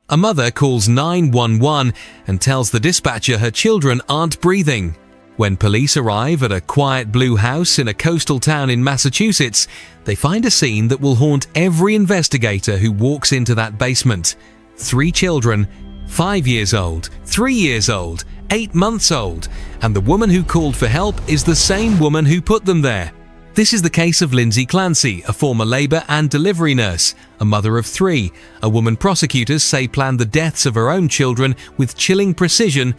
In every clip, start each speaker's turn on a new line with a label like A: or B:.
A: A mother calls 911 and tells the dispatcher her children aren't breathing. When police arrive at a quiet blue house in a coastal town in Massachusetts, they find a scene that will haunt every investigator who walks into that basement. 3 children, 5 years old, 3 years old, 8 months old, and the woman who called for help is the same woman who put them there. This is the case of Lindsay Clancy, a former labor and delivery nurse, a mother of 3, a woman prosecutors say planned the deaths of her own children with chilling precision,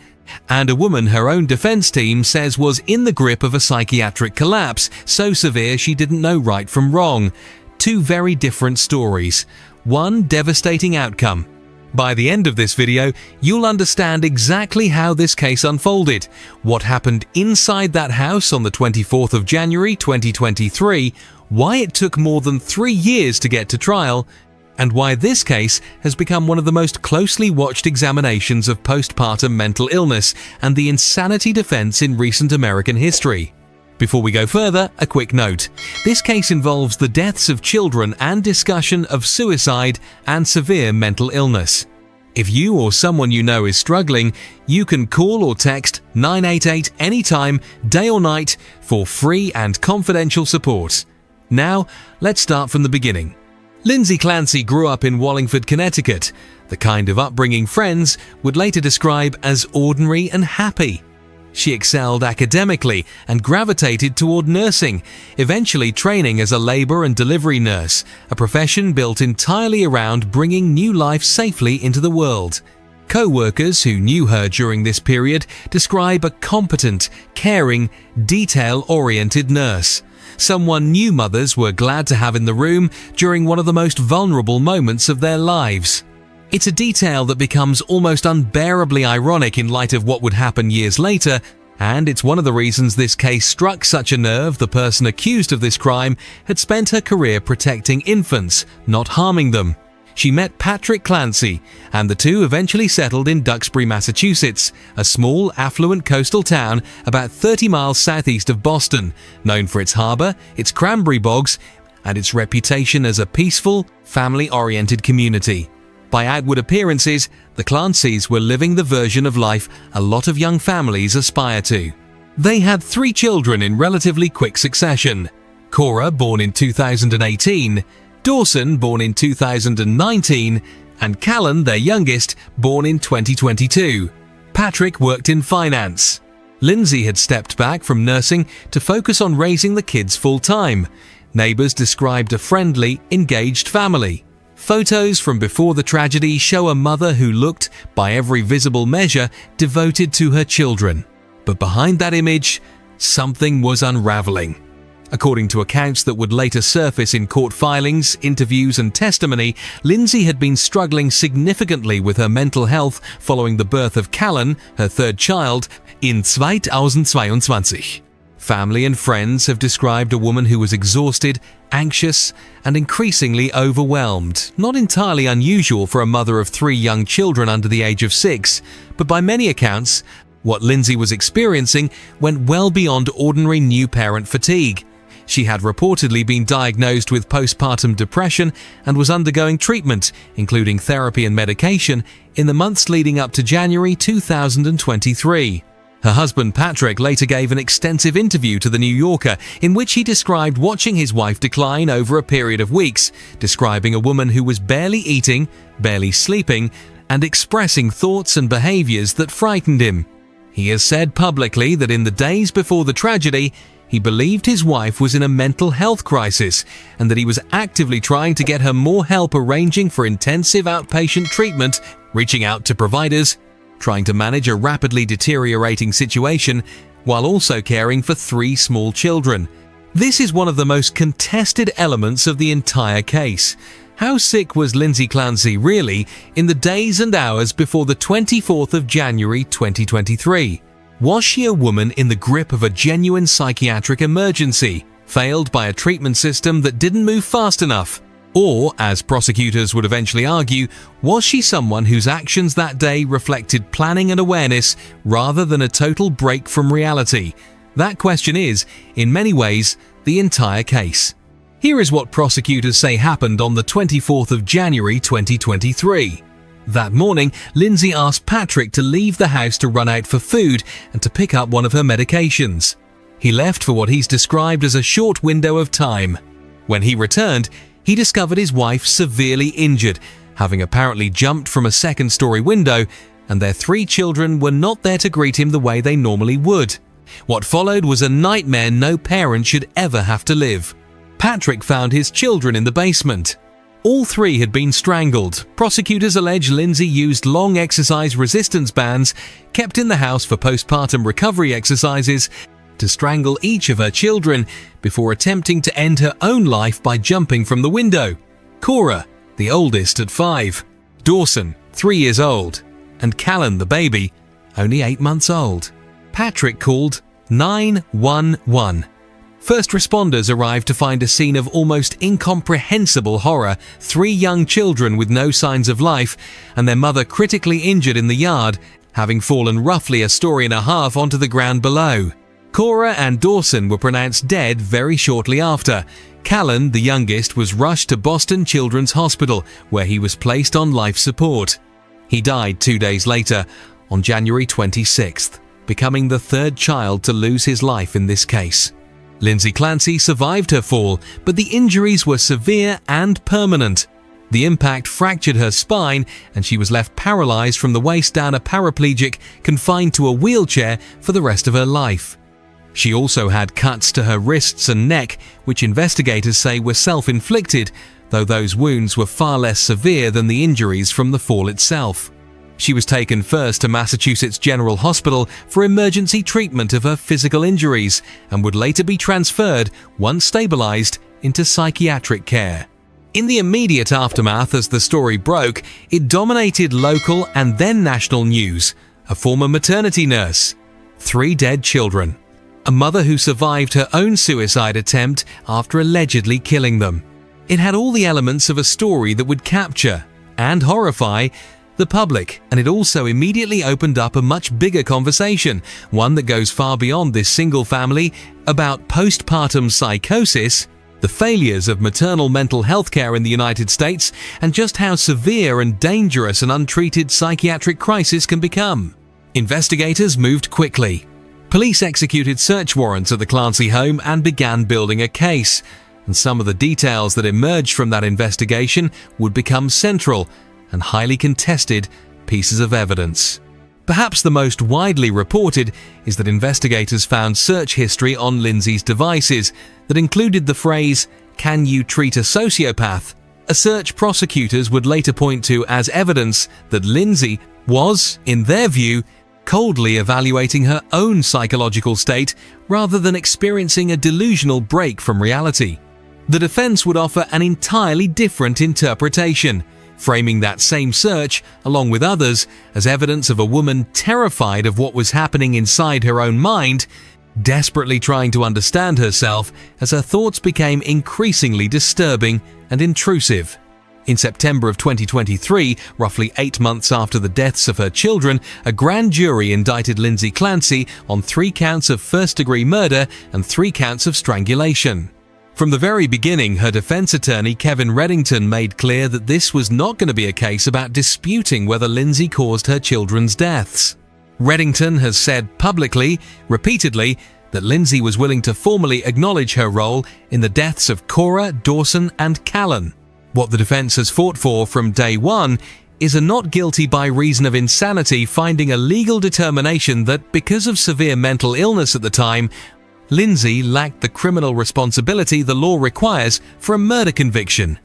A: and a woman her own defense team says was in the grip of a psychiatric collapse so severe she didn't know right from wrong. 2 very different stories, one devastating outcome. By the end of this video, you'll understand exactly how this case unfolded, what happened inside that house on the 24th of January 2023, why it took more than 3 years to get to trial, and why this case has become one of the most closely watched examinations of postpartum mental illness and the insanity defense in recent American history. Before we go further, a quick note. This case involves the deaths of children and discussion of suicide and severe mental illness. If you or someone you know is struggling, you can call or text 988 anytime, day or night, for free and confidential support. Now, let's start from the beginning. Lindsay Clancy grew up in Wallingford, Connecticut, the kind of upbringing friends would later describe as ordinary and happy. She excelled academically and gravitated toward nursing, eventually training as a labor and delivery nurse, a profession built entirely around bringing new life safely into the world. Co-workers who knew her during this period describe a competent, caring, detail-oriented nurse, someone new mothers were glad to have in the room during one of the most vulnerable moments of their lives. It's a detail that becomes almost unbearably ironic in light of what would happen years later, and it's one of the reasons this case struck such a nerve. The person accused of this crime had spent her career protecting infants, not harming them. She met Patrick Clancy, and the two eventually settled in Duxbury, Massachusetts, a small, affluent coastal town about 30 miles southeast of Boston, known for its harbor, its cranberry bogs, and its reputation as a peaceful, family-oriented community. By outward appearances, the Clancys were living the version of life a lot of young families aspire to. They had 3 children in relatively quick succession: Cora, born in 2018, Dawson, born in 2019, and Callan, their youngest, born in 2022. Patrick worked in finance. Lindsay had stepped back from nursing to focus on raising the kids full-time. Neighbors described a friendly, engaged family. Photos from before the tragedy show a mother who looked, by every visible measure, devoted to her children. But behind that image, something was unraveling. According to accounts that would later surface in court filings, interviews, and testimony, Lindsay had been struggling significantly with her mental health following the birth of Callan, her 3rd child, in 2022. Family and friends have described a woman who was exhausted, anxious, and increasingly overwhelmed. Not entirely unusual for a mother of 3 young children under the age of 6, but by many accounts, what Lindsay was experiencing went well beyond ordinary new parent fatigue. She had reportedly been diagnosed with postpartum depression and was undergoing treatment, including therapy and medication, in the months leading up to January 2023. Her husband Patrick later gave an extensive interview to The New Yorker in which he described watching his wife decline over a period of weeks, describing a woman who was barely eating, barely sleeping, and expressing thoughts and behaviors that frightened him. He has said publicly that in the days before the tragedy, he believed his wife was in a mental health crisis and that he was actively trying to get her more help arranging for intensive outpatient treatment, reaching out to providers, trying to manage a rapidly deteriorating situation, while also caring for 3 small children. This is one of the most contested elements of the entire case. How sick was Lindsay Clancy really in the days and hours before the 24th of January 2023? Was she a woman in the grip of a genuine psychiatric emergency, failed by a treatment system that didn't move fast enough? Or, as prosecutors would eventually argue, was she someone whose actions that day reflected planning and awareness rather than a total break from reality? That question is, in many ways, the entire case. Here is what prosecutors say happened on the 24th of January 2023. That morning, Lindsay asked Patrick to leave the house to run out for food and to pick up one of her medications. He left for what he's described as a short window of time. When he returned, he discovered his wife severely injured, having apparently jumped from a second-story window, and their 3 children were not there to greet him the way they normally would. What followed was a nightmare no parent should ever have to live. Patrick found his children in the basement. All 3 had been strangled. Prosecutors allege Lindsay used long exercise resistance bands kept in the house for postpartum recovery exercises to strangle each of her children before attempting to end her own life by jumping from the window. Cora, the oldest at 5, Dawson, 3 years old, and Callan, the baby, only 8 months old. Patrick called 911. First responders arrived to find a scene of almost incomprehensible horror: 3 young children with no signs of life, and their mother critically injured in the yard, having fallen roughly a story and a half onto the ground below. Cora and Dawson were pronounced dead very shortly after. Callan, the youngest, was rushed to Boston Children's Hospital, where he was placed on life support. He died 2 days later, on January 26th, becoming the 3rd child to lose his life in this case. Lindsay Clancy survived her fall, but the injuries were severe and permanent. The impact fractured her spine, and she was left paralyzed from the waist down, a paraplegic, confined to a wheelchair for the rest of her life. She also had cuts to her wrists and neck, which investigators say were self-inflicted, though those wounds were far less severe than the injuries from the fall itself. She was taken first to Massachusetts General Hospital for emergency treatment of her physical injuries and would later be transferred, once stabilized, into psychiatric care. In the immediate aftermath as the story broke, it dominated local and then national news. A former maternity nurse, 3 dead children, a mother who survived her own suicide attempt after allegedly killing them. It had all the elements of a story that would capture and horrify the public, and it also immediately opened up a much bigger conversation, one that goes far beyond this single family, about postpartum psychosis, the failures of maternal mental health care in the United States, and just how severe and dangerous an untreated psychiatric crisis can become. Investigators moved quickly. Police executed search warrants at the Clancy home and began building a case, and some of the details that emerged from that investigation would become central and highly contested pieces of evidence. Perhaps the most widely reported is that investigators found search history on Lindsay's devices that included the phrase, "Can you treat a sociopath?" a search prosecutors would later point to as evidence that Lindsay was, in their view, coldly evaluating her own psychological state rather than experiencing a delusional break from reality. The defense would offer an entirely different interpretation, framing that same search, along with others, as evidence of a woman terrified of what was happening inside her own mind, desperately trying to understand herself as her thoughts became increasingly disturbing and intrusive. In September of 2023, roughly 8 months after the deaths of her children, a grand jury indicted Lindsay Clancy on 3 counts of first-degree murder and 3 counts of strangulation. From the very beginning, her defense attorney Kevin Reddington made clear that this was not going to be a case about disputing whether Lindsay caused her children's deaths. Reddington has said publicly, repeatedly, that Lindsay was willing to formally acknowledge her role in the deaths of Cora, Dawson, and Callan. What the defense has fought for from day one is a not guilty by reason of insanity finding, a legal determination that because of severe mental illness at the time, Lindsay lacked the criminal responsibility the law requires for a murder conviction.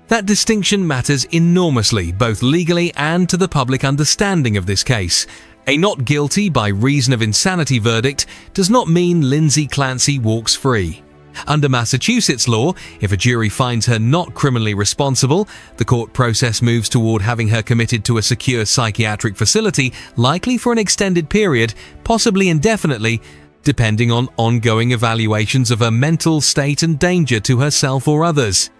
A: That distinction matters enormously, both legally and to the public understanding of this case. A not guilty by reason of insanity verdict does not mean Lindsay Clancy walks free. Under Massachusetts law, if a jury finds her not criminally responsible, the court process moves toward having her committed to a secure psychiatric facility, likely for an extended period, possibly indefinitely, depending on ongoing evaluations of her mental state and danger to herself or others.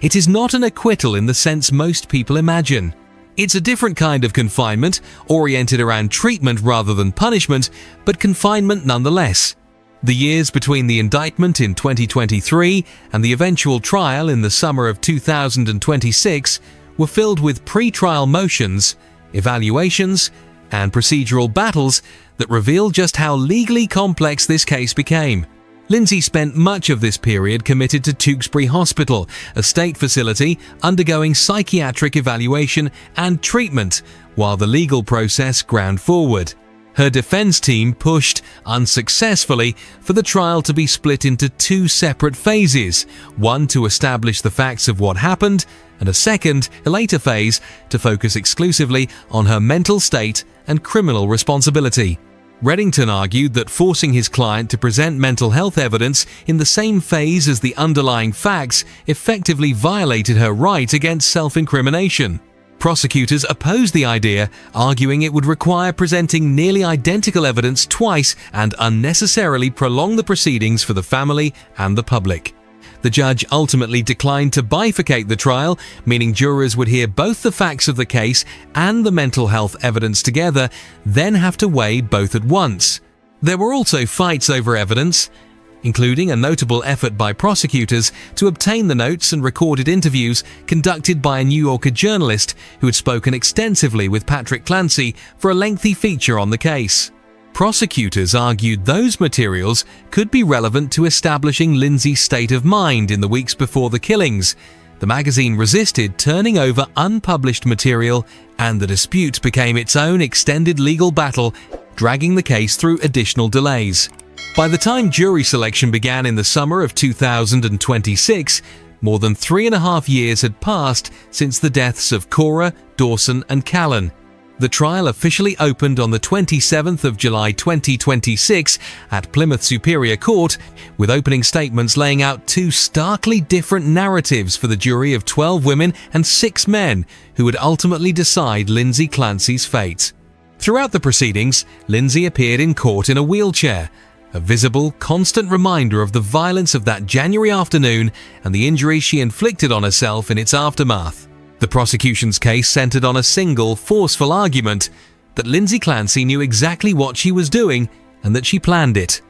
A: It is not an acquittal in the sense most people imagine. It's a different kind of confinement, oriented around treatment rather than punishment, but confinement nonetheless. The years between the indictment in 2023 and the eventual trial in the summer of 2026 were filled with pre-trial motions evaluations, and procedural battles that reveal just how legally complex this case became. Lindsay spent much of this period committed to Tewkesbury Hospital, a state facility undergoing psychiatric evaluation and treatment, while the legal process ground forward. Her defense team pushed, unsuccessfully, for the trial to be split into two separate phases, one to establish the facts of what happened, and a second, a later phase, to focus exclusively on her mental state and criminal responsibility. Reddington argued that forcing his client to present mental health evidence in the same phase as the underlying facts effectively violated her right against self-incrimination. Prosecutors opposed the idea, arguing it would require presenting nearly identical evidence twice and unnecessarily prolong the proceedings for the family and the public. The judge ultimately declined to bifurcate the trial, meaning jurors would hear both the facts of the case and the mental health evidence together, then have to weigh both at once. There were also fights over evidence, including a notable effort by prosecutors to obtain the notes and recorded interviews conducted by a New Yorker journalist who had spoken extensively with Patrick Clancy for a lengthy feature on the case. Prosecutors argued those materials could be relevant to establishing Lindsay's state of mind in the weeks before the killings. The magazine resisted turning over unpublished material, and the dispute became its own extended legal battle, dragging the case through additional delays. By the time jury selection began in the summer of 2026, more than 3.5 years had passed since the deaths of Cora, Dawson, and Callan. The trial officially opened on the 27th of July 2026 at Plymouth Superior Court, with opening statements laying out two starkly different narratives for the jury of 12 women and 6 men who would ultimately decide Lindsay Clancy's fate. Throughout the proceedings, Lindsay appeared in court in a wheelchair, a visible, constant reminder of the violence of that January afternoon and the injuries she inflicted on herself in its aftermath. The prosecution's case centered on a single, forceful argument that Lindsay Clancy knew exactly what she was doing and that she planned it.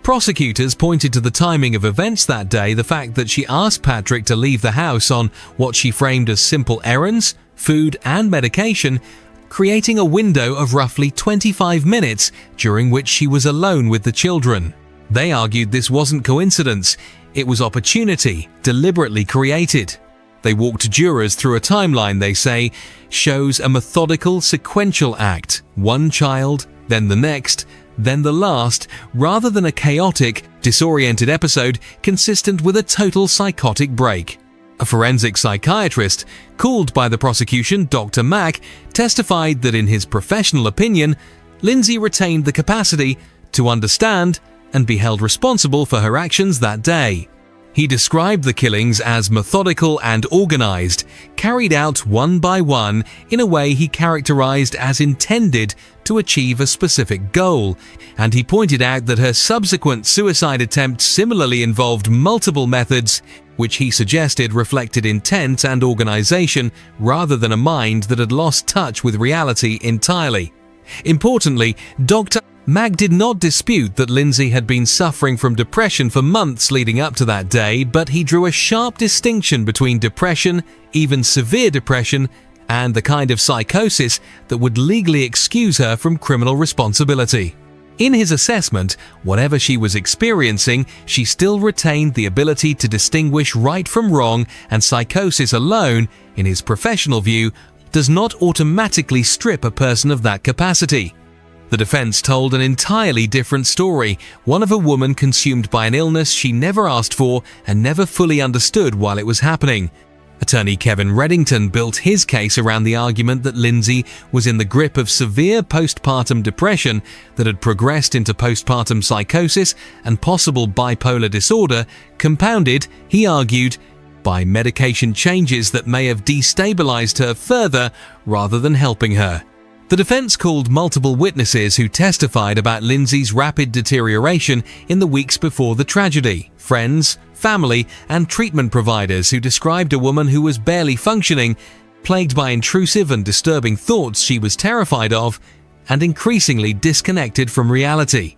A: Prosecutors pointed to the timing of events that day, the fact that she asked Patrick to leave the house on what she framed as simple errands, food, and medication, creating a window of roughly 25 minutes during which she was alone with the children. They argued this wasn't coincidence, it was opportunity, deliberately created. They walked jurors through a timeline they say shows a methodical, sequential act, one child, then the next, then the last, rather than a chaotic, disoriented episode consistent with a total psychotic break. A forensic psychiatrist, called by the prosecution Dr. Mack, testified that in his professional opinion, Lindsay retained the capacity to understand and be held responsible for her actions that day. He described the killings as methodical and organized, carried out one by one in a way he characterized as intended to achieve a specific goal, and he pointed out that her subsequent suicide attempt similarly involved multiple methods, which he suggested reflected intent and organization rather than a mind that had lost touch with reality entirely. Importantly, Dr. Mack did not dispute that Lindsay had been suffering from depression for months leading up to that day, but he drew a sharp distinction between depression, even severe depression, and the kind of psychosis that would legally excuse her from criminal responsibility. In his assessment, whatever she was experiencing, she still retained the ability to distinguish right from wrong, and psychosis alone, in his professional view, does not automatically strip a person of that capacity. The defense told an entirely different story, one of a woman consumed by an illness she never asked for and never fully understood while it was happening. Attorney Kevin Reddington built his case around the argument that Lindsay was in the grip of severe postpartum depression that had progressed into postpartum psychosis and possible bipolar disorder, compounded, he argued, by medication changes that may have destabilized her further rather than helping her. The defense called multiple witnesses who testified about Lindsay's rapid deterioration in the weeks before the tragedy, friends, family, and treatment providers who described a woman who was barely functioning, plagued by intrusive and disturbing thoughts she was terrified of, and increasingly disconnected from reality.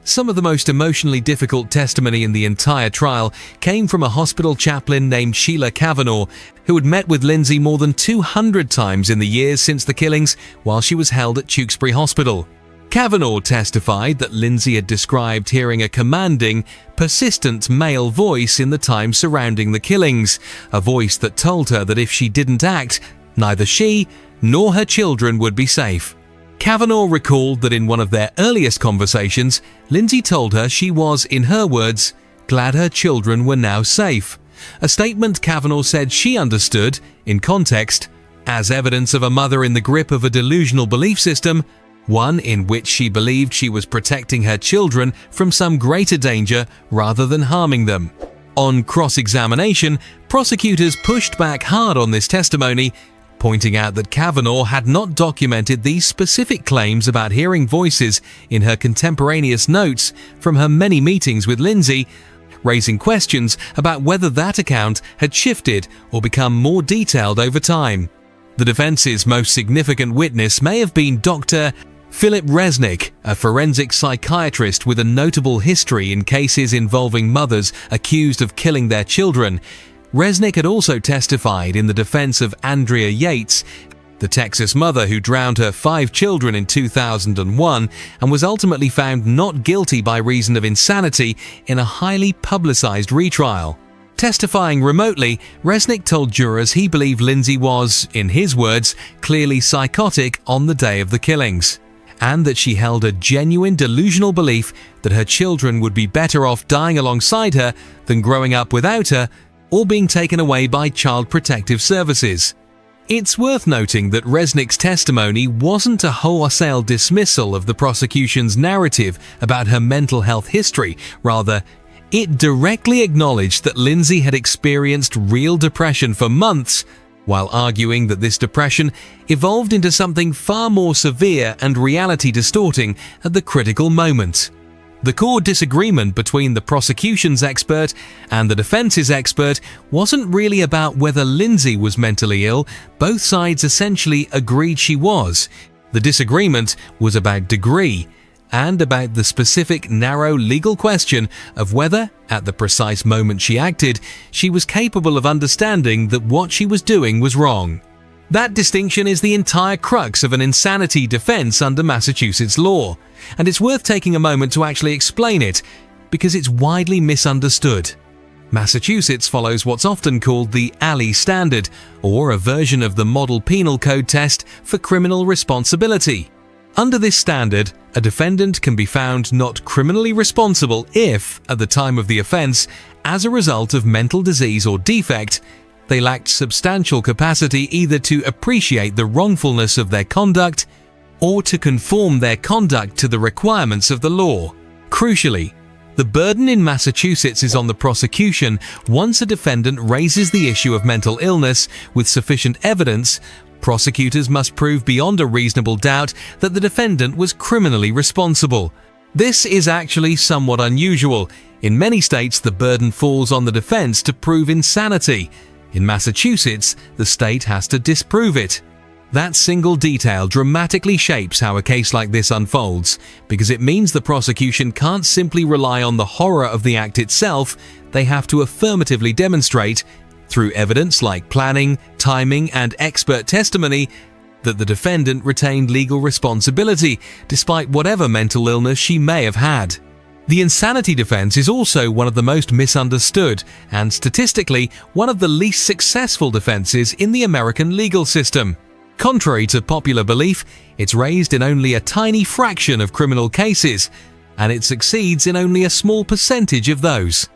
A: Some of the most emotionally difficult testimony in the entire trial came from a hospital chaplain named Sheila Kavanaugh, who had met with Lindsay more than 200 times in the years since the killings while she was held at Tewkesbury Hospital. Kavanaugh testified that Lindsay had described hearing a commanding, persistent male voice in the time surrounding the killings, a voice that told her that if she didn't act, neither she nor her children would be safe. Kavanaugh recalled that in one of their earliest conversations, Lindsay told her she was, in her words, glad her children were now safe, a statement Kavanaugh said she understood, in context, as evidence of a mother in the grip of a delusional belief system, one in which she believed she was protecting her children from some greater danger rather than harming them. On cross-examination, prosecutors pushed back hard on this testimony, pointing out that Kavanaugh had not documented these specific claims about hearing voices in her contemporaneous notes from her many meetings with Lindsay, raising questions about whether that account had shifted or become more detailed over time. The defense's most significant witness may have been Dr. Philip Resnick, a forensic psychiatrist with a notable history in cases involving mothers accused of killing their children. Resnick had also testified in the defense of Andrea Yates, the Texas mother who drowned her 5 children in 2001 and was ultimately found not guilty by reason of insanity in a highly publicized retrial. Testifying remotely, Resnick told jurors he believed Lindsay was, in his words, clearly psychotic on the day of the killings, and that she held a genuine delusional belief that her children would be better off dying alongside her than growing up without her or being taken away by Child Protective Services. It's worth noting that Resnick's testimony wasn't a wholesale dismissal of the prosecution's narrative about her mental health history. Rather, it directly acknowledged that Lindsay had experienced real depression for months, while arguing that this depression evolved into something far more severe and reality-distorting at the critical moment. The core disagreement between the prosecution's expert and the defense's expert wasn't really about whether Lindsay was mentally ill. Both sides essentially agreed she was. The disagreement was about degree and about the specific narrow legal question of whether, at the precise moment she acted, she was capable of understanding that what she was doing was wrong. That distinction is the entire crux of an insanity defense under Massachusetts law, and it's worth taking a moment to actually explain it, because it's widely misunderstood. Massachusetts follows what's often called the Alley Standard, or a version of the Model Penal Code test for criminal responsibility. Under this standard, a defendant can be found not criminally responsible if, at the time of the offense, as a result of mental disease or defect, they lacked substantial capacity either to appreciate the wrongfulness of their conduct or to conform their conduct to the requirements of the law. Crucially, the burden in Massachusetts is on the prosecution once a defendant raises the issue of mental illness with sufficient evidence. Prosecutors must prove beyond a reasonable doubt that the defendant was criminally responsible. This is actually somewhat unusual. In many states, the burden falls on the defense to prove insanity. In Massachusetts, the state has to disprove it. That single detail dramatically shapes how a case like this unfolds, because it means the prosecution can't simply rely on the horror of the act itself. They have to affirmatively demonstrate, through evidence like planning, timing, and expert testimony, that the defendant retained legal responsibility, despite whatever mental illness she may have had. The insanity defense is also one of the most misunderstood and statistically one of the least successful defenses in the American legal system. Contrary to popular belief, it's raised in only a tiny fraction of criminal cases, and it succeeds in only a small percentage of those.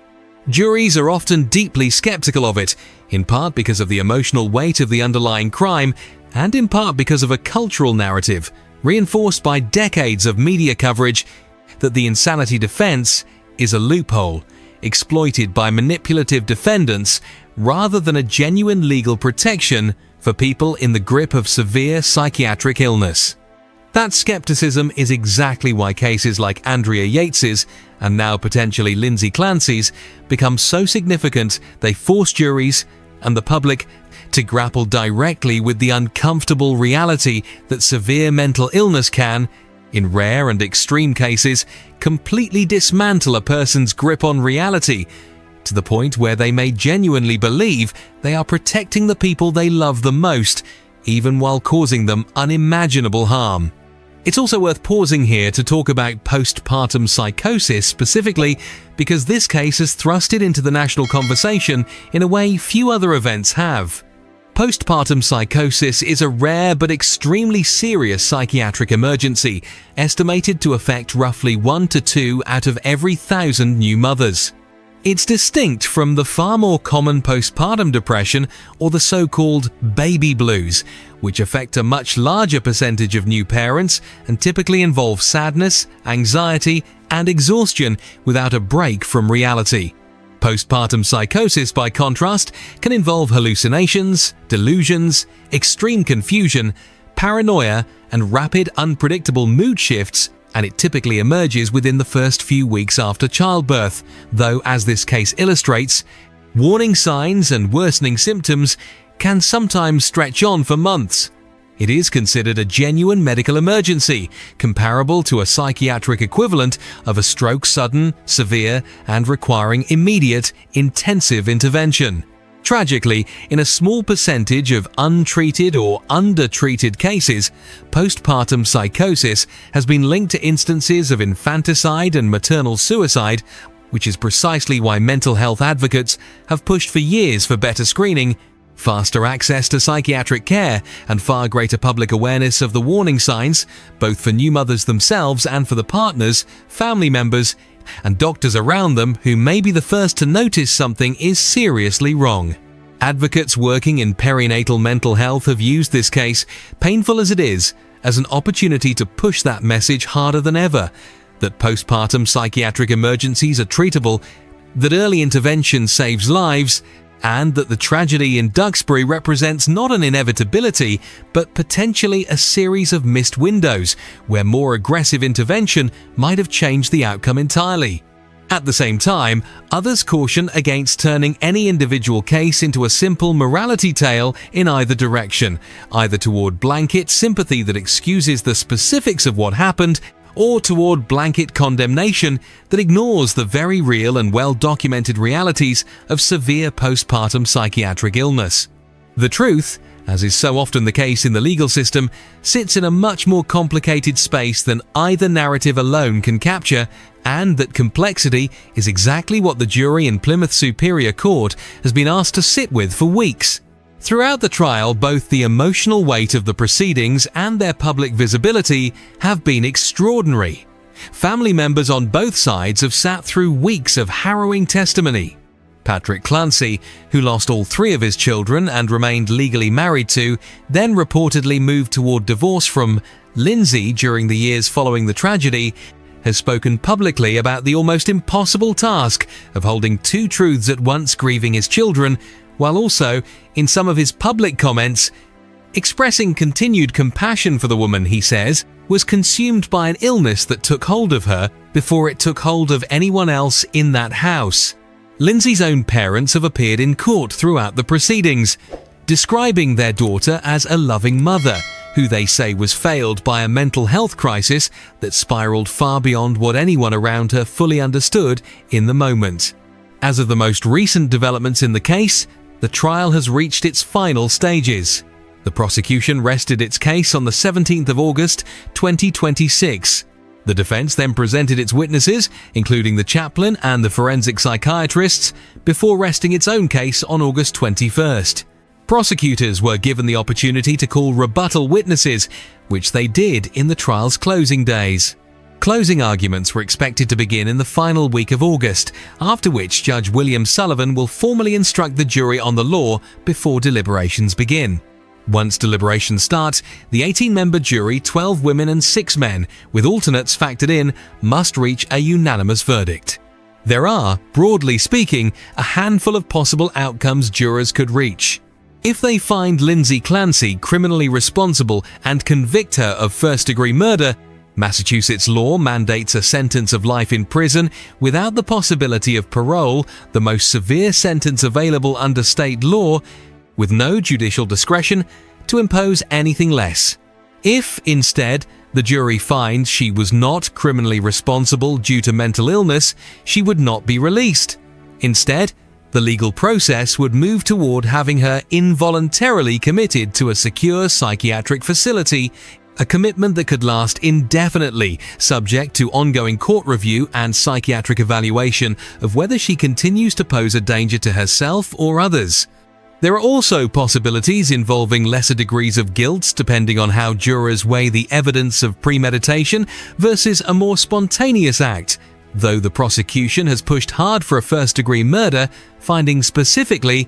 A: Juries are often deeply skeptical of it, in part because of the emotional weight of the underlying crime, and in part because of a cultural narrative, reinforced by decades of media coverage, that the insanity defense is a loophole exploited by manipulative defendants rather than a genuine legal protection for people in the grip of severe psychiatric illness. That skepticism is exactly why cases like Andrea Yates's, and now potentially Lindsay Clancy's, become so significant. They force juries and the public to grapple directly with the uncomfortable reality that severe mental illness can, in rare and extreme cases, completely dismantle a person's grip on reality, to the point where they may genuinely believe they are protecting the people they love the most, even while causing them unimaginable harm. It's also worth pausing here to talk about postpartum psychosis specifically, because this case has thrust it into the national conversation in a way few other events have. Postpartum psychosis is a rare but extremely serious psychiatric emergency, estimated to affect roughly 1 to 2 out of every 1,000 new mothers. It's distinct from the far more common postpartum depression, or the so-called baby blues, which affect a much larger percentage of new parents and typically involve sadness, anxiety, and exhaustion without a break from reality. Postpartum psychosis, by contrast, can involve hallucinations, delusions, extreme confusion, paranoia, and rapid, unpredictable mood shifts, and it typically emerges within the first few weeks after childbirth, though, as this case illustrates, warning signs and worsening symptoms can sometimes stretch on for months. It is considered a genuine medical emergency, comparable to a psychiatric equivalent of a stroke, sudden, severe, and requiring immediate, intensive intervention. Tragically, in a small percentage of untreated or undertreated cases, postpartum psychosis has been linked to instances of infanticide and maternal suicide, which is precisely why mental health advocates have pushed for years for better screening, faster access to psychiatric care, and far greater public awareness of the warning signs, both for new mothers themselves and for the partners, family members, and doctors around them who may be the first to notice something is seriously wrong. Advocates working in perinatal mental health have used this case, painful as it is, as an opportunity to push that message harder than ever, that postpartum psychiatric emergencies are treatable, that early intervention saves lives, and that the tragedy in Duxbury represents not an inevitability, but potentially a series of missed windows where more aggressive intervention might have changed the outcome entirely. At the same time, others caution against turning any individual case into a simple morality tale in either direction, either toward blanket sympathy that excuses the specifics of what happened, or toward blanket condemnation that ignores the very real and well-documented realities of severe postpartum psychiatric illness. The truth, as is so often the case in the legal system, sits in a much more complicated space than either narrative alone can capture, and that complexity is exactly what the jury in Plymouth Superior Court has been asked to sit with for weeks. Throughout the trial, both the emotional weight of the proceedings and their public visibility have been extraordinary. Family members on both sides have sat through weeks of harrowing testimony. Patrick Clancy, who lost all 3 of his children and remained legally married to, then reportedly moved toward divorce from Lindsay during the years following the tragedy, has spoken publicly about the almost impossible task of holding 2 truths at once, grieving his children, while also, in some of his public comments, expressing continued compassion for the woman he says was consumed by an illness that took hold of her before it took hold of anyone else in that house. Lindsay's own parents have appeared in court throughout the proceedings, describing their daughter as a loving mother, who they say was failed by a mental health crisis that spiraled far beyond what anyone around her fully understood in the moment. As of the most recent developments in the case, the trial has reached its final stages. The prosecution rested its case on the 17th of August, 2026. The defense then presented its witnesses, including the chaplain and the forensic psychiatrists, before resting its own case on August 21st. Prosecutors were given the opportunity to call rebuttal witnesses, which they did in the trial's closing days. Closing arguments were expected to begin in the final week of August, after which Judge William Sullivan will formally instruct the jury on the law before deliberations begin. Once deliberations start, the 18-member jury, 12 women and 6 men, with alternates factored in, must reach a unanimous verdict. There are, broadly speaking, a handful of possible outcomes jurors could reach. If they find Lindsay Clancy criminally responsible and convict her of first-degree murder, Massachusetts law mandates a sentence of life in prison without the possibility of parole, the most severe sentence available under state law, with no judicial discretion to impose anything less. If, instead, the jury finds she was not criminally responsible due to mental illness, she would not be released. Instead, the legal process would move toward having her involuntarily committed to a secure psychiatric facility, a commitment that could last indefinitely, subject to ongoing court review and psychiatric evaluation of whether she continues to pose a danger to herself or others. There are also possibilities involving lesser degrees of guilt depending on how jurors weigh the evidence of premeditation versus a more spontaneous act, though the prosecution has pushed hard for a first-degree murder, finding specifically,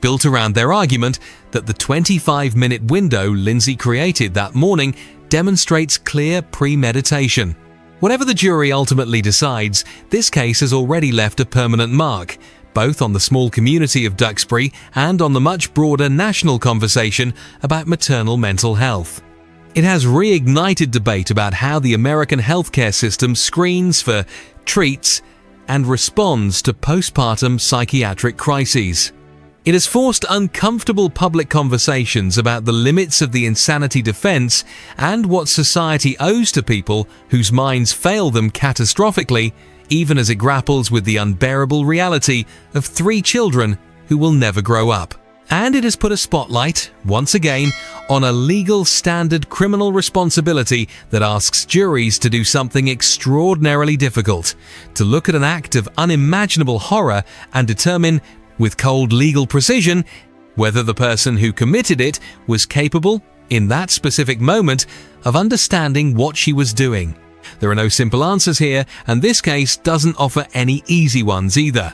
A: built around their argument, that the 25-minute window Lindsay created that morning demonstrates clear premeditation. Whatever the jury ultimately decides, this case has already left a permanent mark, both on the small community of Duxbury and on the much broader national conversation about maternal mental health. It has reignited debate about how the American healthcare system screens for, treats, and responds to postpartum psychiatric crises. It has forced uncomfortable public conversations about the limits of the insanity defense and what society owes to people whose minds fail them catastrophically, even as it grapples with the unbearable reality of 3 children who will never grow up. And it has put a spotlight, once again, on a legal standard criminal responsibility that asks juries to do something extraordinarily difficult, to look at an act of unimaginable horror and determine, with cold legal precision, whether the person who committed it was capable, in that specific moment, of understanding what she was doing. There are no simple answers here, and this case doesn't offer any easy ones either.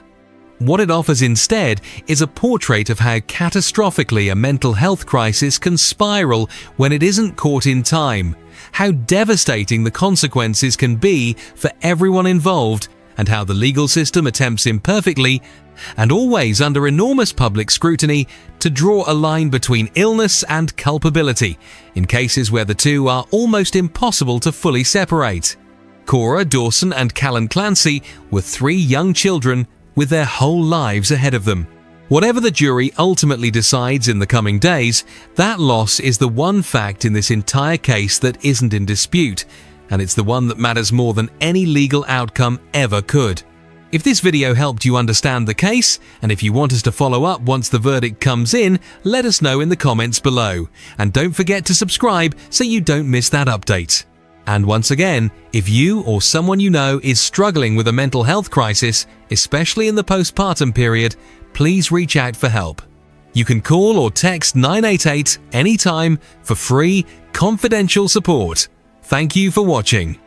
A: What it offers instead is a portrait of how catastrophically a mental health crisis can spiral when it isn't caught in time, how devastating the consequences can be for everyone involved, and how the legal system attempts imperfectly, and always under enormous public scrutiny, to draw a line between illness and culpability, in cases where the two are almost impossible to fully separate. Cora, Dawson, and Callan Clancy were 3 young children with their whole lives ahead of them. Whatever the jury ultimately decides in the coming days, that loss is the one fact in this entire case that isn't in dispute, and it's the one that matters more than any legal outcome ever could. If this video helped you understand the case, and if you want us to follow up once the verdict comes in, let us know in the comments below. And don't forget to subscribe so you don't miss that update. And once again, if you or someone you know is struggling with a mental health crisis, especially in the postpartum period, please reach out for help. You can call or text 988 anytime for free, confidential support. Thank you for watching.